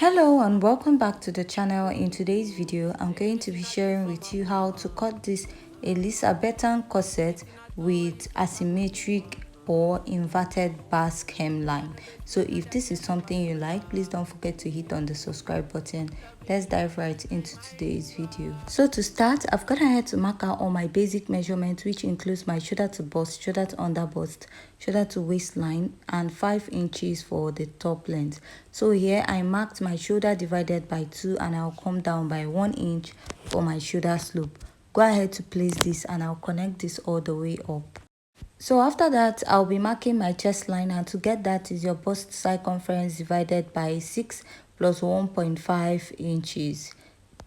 Hello and welcome back to the channel. In today's video I'm going to be sharing with you how to cut this Elizabethan corset with asymmetric or inverted Basque hemline. So if this is something you like, please don't forget to hit on the subscribe button. Let's dive right into today's video. So to start, I've gone ahead to mark out all my basic measurements, which includes my shoulder to bust, shoulder to under bust, shoulder to waistline, and 5 inches for the top length. So here I marked my shoulder divided by 2 and I'll come down by 1 inch for my shoulder slope. Go ahead to place this and I'll connect this all the way up. So after that, I'll be marking my chest line, and to get that is your bust circumference divided by 6 plus 1.5 inches.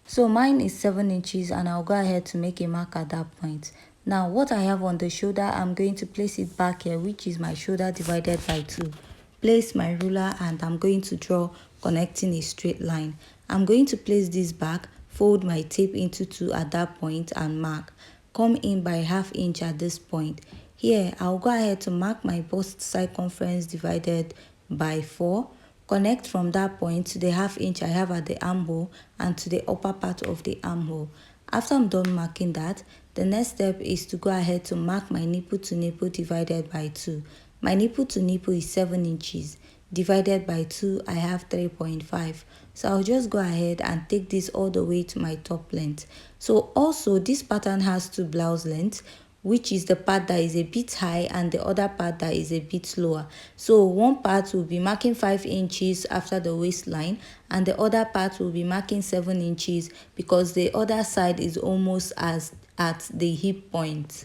So mine is 7 inches and I'll go ahead to make a mark at that point. Now what I have on the shoulder, I'm going to place it back here, which is my shoulder divided by 2. Place my ruler and I'm going to draw connecting a straight line. I'm going to place this back, fold my tape into 2 at that point and mark. Come in by ½ inch at this point. Here, I'll go ahead to mark my bust circumference divided by 4. Connect from that point to the ½ inch I have at the armhole and to the upper part of the armhole. After I'm done marking that, the next step is to go ahead to mark my nipple to nipple divided by 2. My nipple to nipple is 7 inches. Divided by 2, I have 3.5. So I'll just go ahead and take this all the way to my top length. So also this pattern has 2 blouse lengths, which is the part that is a bit high and the other part that is a bit lower. So one part will be marking 5 inches after the waistline and the other part will be marking 7 inches because the other side is almost as at the hip point.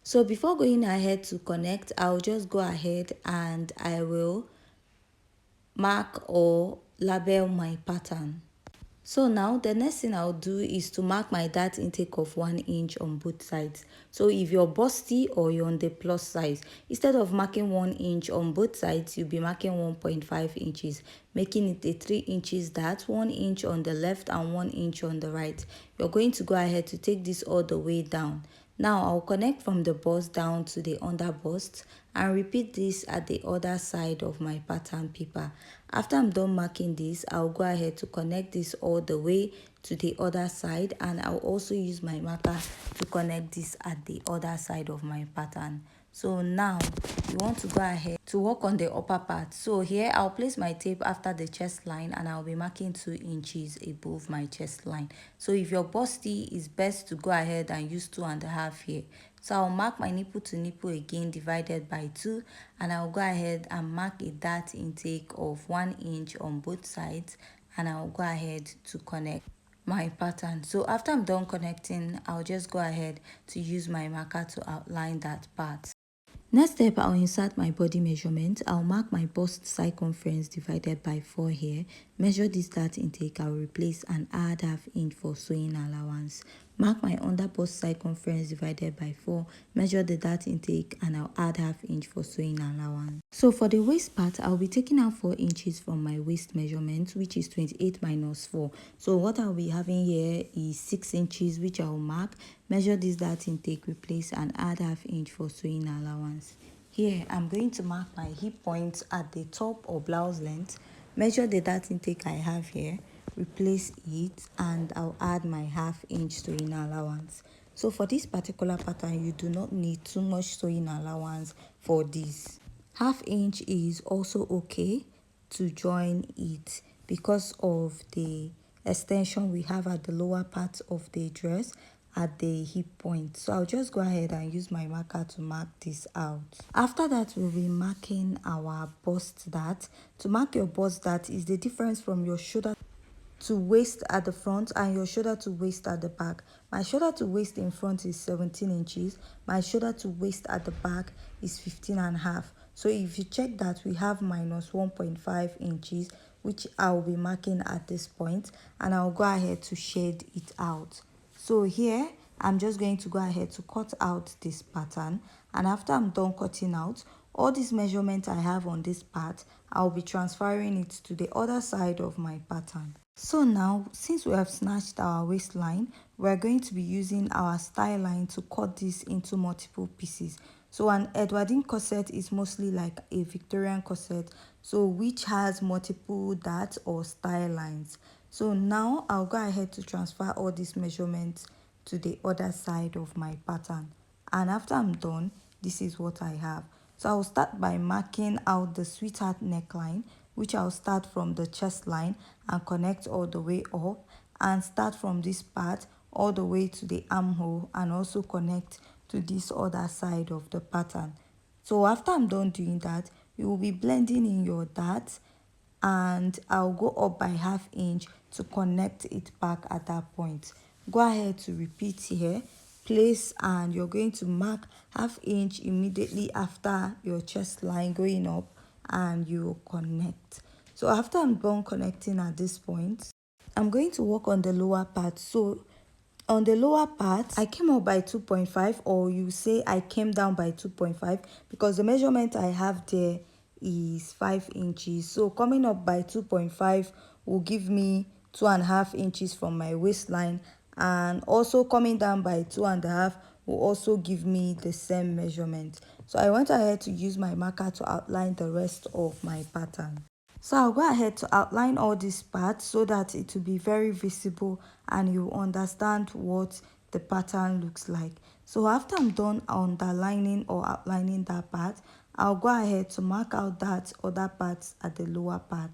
So before going ahead to connect, I'll just go ahead and I will mark or label my pattern. So now the next thing I'll do is to mark my dart intake of 1 inch on both sides. So if you're busty or you're on the plus size, instead of marking 1 inch on both sides, you'll be marking 1.5 inches, making it a 3 inches dart, 1 inch on the left and 1 inch on the right. You're going to go ahead to take this all the way down. Now I'll connect from the bust down to the under bust and repeat this at the other side of my pattern paper. After I'm done marking this, I'll go ahead to connect this all the way to the other side, and I'll also use my marker to connect this at the other side of my pattern. So now you want to go ahead to work on the upper part. So here I'll place my tape after the chest line and I'll be marking 2 inches above my chest line. So if you're busty, it's best to go ahead and use 2.5 here. So I'll mark my nipple to nipple again divided by 2 and I'll go ahead and mark a dart intake of 1 inch on both sides and I'll go ahead to connect my pattern. So after I'm done connecting, I'll just go ahead to use my marker to outline that part. Next step, I'll insert my body measurement. I'll mark my bust circumference divided by 4 here. Measure this dart intake. I'll replace and add ½ inch for sewing allowance. Mark my under bust circumference divided by 4. Measure the dart intake and I'll add ½ inch for sewing allowance. So for the waist part, I'll be taking out 4 inches from my waist measurement, which is 28 minus 4. So what I'll be having here is 6 inches, which I'll mark. Measure this dart intake, replace and add ½ inch for sewing allowance. Here, I'm going to mark my hip point at the top or blouse length. Measure the dart intake I have here, replace it, and I'll add my ½ inch sewing allowance. So for this particular pattern, you do not need too much sewing allowance for this. ½ inch is also okay to join it because of the extension we have at the lower part of the dress at the hip point. So I'll just go ahead and use my marker to mark this out. After that, we'll be marking our bust dart. To mark your bust dart is the difference from your shoulder to waist at the front and your shoulder to waist at the back. My shoulder to waist in front is 17 inches. My shoulder to waist at the back is 15.5. So if you check that, we have minus 1.5 inches, which I'll be marking at this point, and I'll go ahead to shade it out. So here, I'm just going to go ahead to cut out this pattern, and after I'm done cutting out, all this measurement I have on this part, I'll be transferring it to the other side of my pattern. So now, since we have snatched our waistline, we're going to be using our style line to cut this into multiple pieces. So an Edwardian corset is mostly like a Victorian corset so which has multiple darts or style lines. So now I'll go ahead to transfer all these measurements to the other side of my pattern, and after I'm done, this is what I have. So I'll start by marking out the sweetheart neckline, which I'll start from the chest line and connect all the way up, and start from this part all the way to the armhole and also connect to this other side of the pattern. So after I'm done doing that, you will be blending in your darts, and I'll go up by ½ inch to connect it back at that point. Go ahead to repeat here, place, and you're going to mark ½ inch immediately after your chest line going up, and you connect. So after I'm done connecting at this point, I'm going to work on the lower part. So on the lower part, I came up by 2.5, or you say I came down by 2.5, because the measurement I have there is 5 inches. So coming up by 2.5 will give me 2.5 inches from my waistline, and also coming down by 2.5 will also give me the same measurement. So I went ahead to use my marker to outline the rest of my pattern. So I'll go ahead to outline all these parts so that it will be very visible and you understand what the pattern looks like. So after I'm done underlining or outlining that part, I'll go ahead to mark out that other parts at the lower part.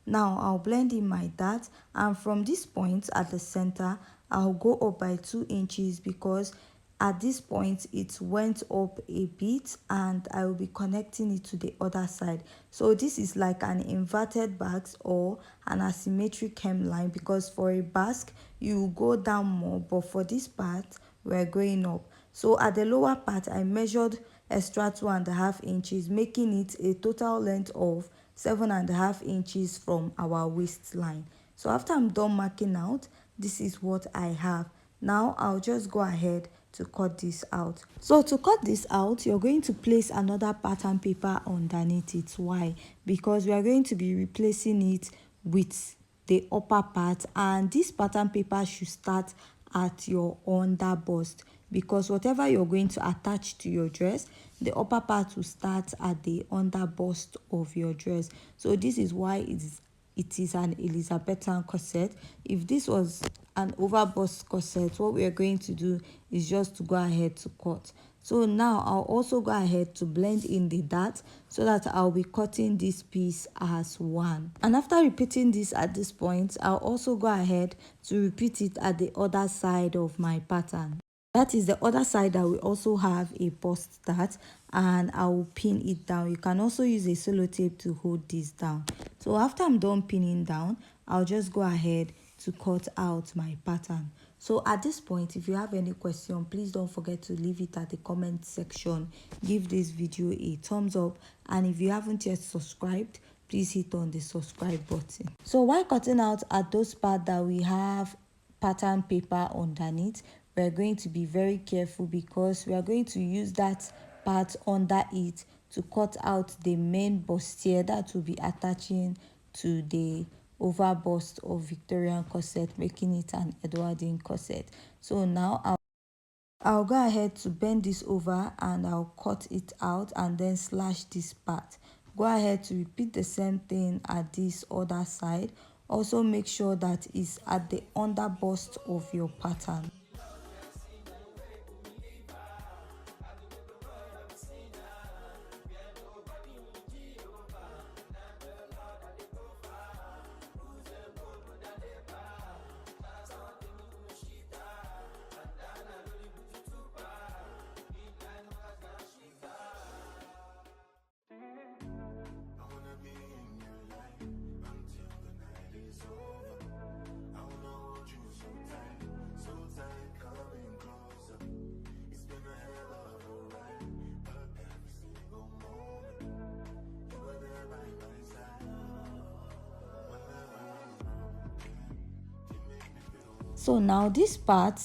Now I'll blend in my dart, and from this point at the center, I'll go up by 2 inches because at this point it went up a bit, and I will be connecting it to the other side. So this is like an inverted basque or an asymmetric hemline, because for a basque you go down more, but for this part we're going up. So at the lower part I measured extra 2.5 inches, making it a total length of 7.5 inches from our waistline. So after I'm done marking out, this is what I have. Now I'll just go ahead to cut this out. So to cut this out, you're going to place another pattern paper underneath it. Why? Because we are going to be replacing it with the upper part, and this pattern paper should start at your under bust, because whatever you're going to attach to your dress, the upper part will start at the under bust of your dress. So this is why it is an Elizabethan corset. If this was an overbust corset, what we are going to do is just to go ahead to cut. So now I'll also go ahead to blend in the dart so that I'll be cutting this piece as one. And after repeating this at this point, I'll also go ahead to repeat it at the other side of my pattern. That is the other side that we also have a bust dart, and I will pin it down. You can also use a sellotape to hold this down. So after I'm done pinning down, I'll just go ahead to cut out my pattern. So at this point, if you have any question, please don't forget to leave it at the comment section. Give this video a thumbs up, and if you haven't yet subscribed, please hit on the subscribe button. So while cutting out at those parts that we have pattern paper underneath, we're going to be very careful, because we are going to use that part under it to cut out the main bustier that will be attaching to the over bust of Victorian corset, making it an Edwardian corset. So now I'll go ahead to bend this over, and I'll cut it out and then slash this part. Go ahead to repeat the same thing at this other side. Also make sure that it's at the under bust of your pattern. So now this part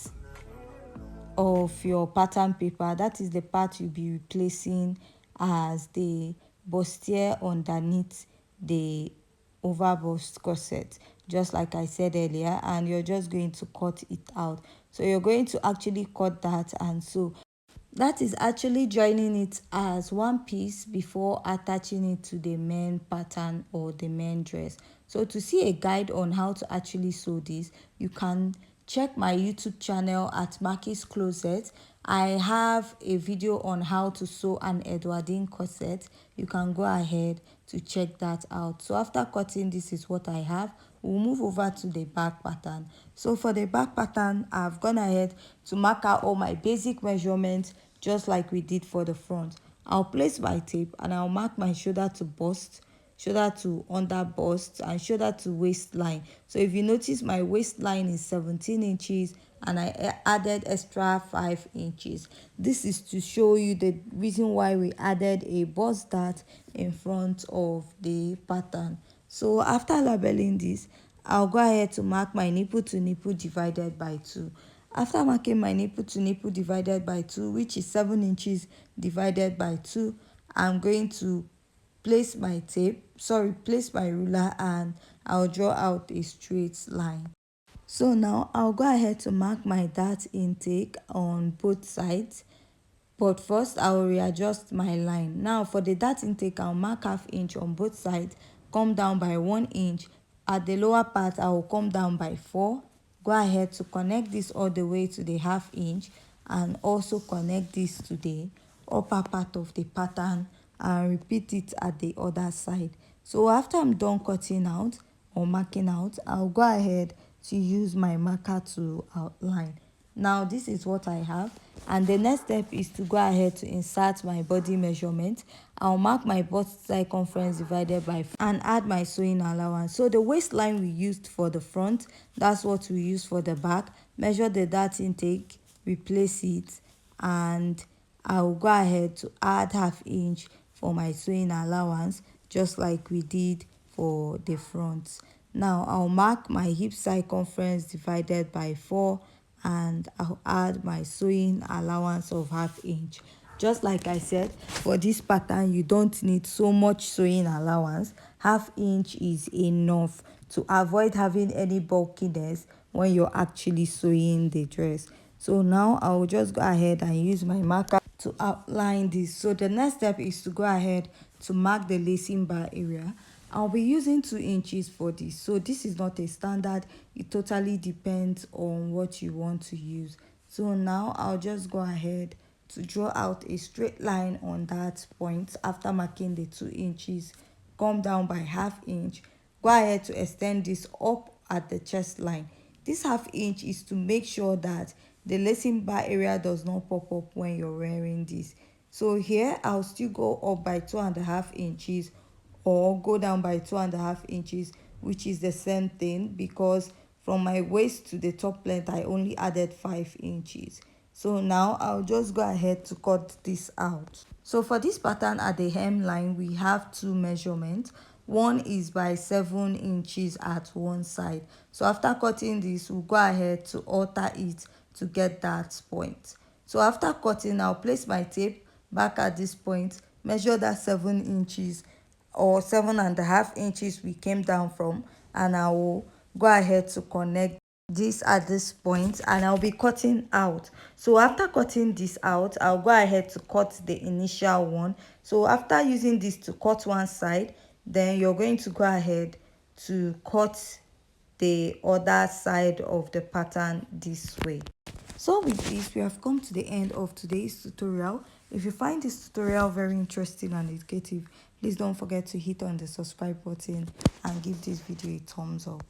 of your pattern paper, that is the part you'll be replacing as the bustier underneath the overbust corset, just like I said earlier, and you're just going to cut it out. So you're going to actually cut that, and so That is actually joining it as one piece before attaching it to the main pattern or the main dress. So to see a guide on how to actually sew this, you can check my YouTube channel at Marky's Closet. I have a video on how to sew an Edwardian corset. You can go ahead to check that out. So after cutting, this is what I have. We'll move over to the back pattern. So for the back pattern, I've gone ahead to mark out all my basic measurements just like we did for the front. I'll place my tape and I'll mark my shoulder to bust, shoulder to under bust, and shoulder to waistline. So if you notice, my waistline is 17 inches and I added extra 5 inches. This is to show you the reason why we added a bust dart in front of the pattern. So after labeling this, I'll go ahead to mark my nipple to nipple divided by 2. After marking my nipple to nipple divided by 2, which is 7 inches divided by 2, I'm going to place my ruler, and I'll draw out a straight line. So now I'll go ahead to mark my dart intake on both sides. But first, I will readjust my line. Now for the dart intake, I'll mark ½ inch on both sides, come down by 1 inch. At the lower part, I will come down by 4. Go ahead to connect this all the way to the ½ inch, and also connect this to the upper part of the pattern and repeat it at the other side. So after I'm done cutting out or marking out, I'll go ahead to use my marker to outline. Now this is what I have, and the next step is to go ahead to insert my body measurement. I'll mark my bust circumference divided by 4 and add my sewing allowance. So the waistline we used for the front, that's what we use for the back. Measure the dart intake, replace it, and I'll go ahead to add ½ inch for my sewing allowance, just like we did for the front. Now I'll mark my hip circumference divided by 4, and I'll add my sewing allowance of ½ inch. Just like I said, for this pattern you don't need so much sewing allowance. ½ inch is enough to avoid having any bulkiness when you're actually sewing the dress. So now I'll just go ahead and use my marker to outline this. So the next step is to go ahead to mark the lacing bar area. I'll be using 2 inches for this. So this is not a standard. It totally depends on what you want to use. So now I'll just go ahead to draw out a straight line on that point. After marking the 2 inches, come down by ½ inch. Go ahead to extend this up at the chest line. This ½ inch is to make sure that the lacing bar area does not pop up when you're wearing this. So here I'll still go up by 2½ inches, or go down by 2½ inches, which is the same thing, because from my waist to the top length I only added 5 inches. So now I'll just go ahead to cut this out. So for this pattern at the hemline, we have 2 measurements. One is by 7 inches at one side. So after cutting this, we'll go ahead to alter it to get that point. So after cutting, I'll place my tape back at this point, measure that 7 inches or 7½ inches we came down from, and I will go ahead to connect this at this point, and I'll be cutting out. So after cutting this out, I'll go ahead to cut the initial one. So after using this to cut one side, then you're going to go ahead to cut the other side of the pattern this way. So with this, we have come to the end of today's tutorial. If you find this tutorial very interesting and educative, please don't forget to hit on the subscribe button and give this video a thumbs up.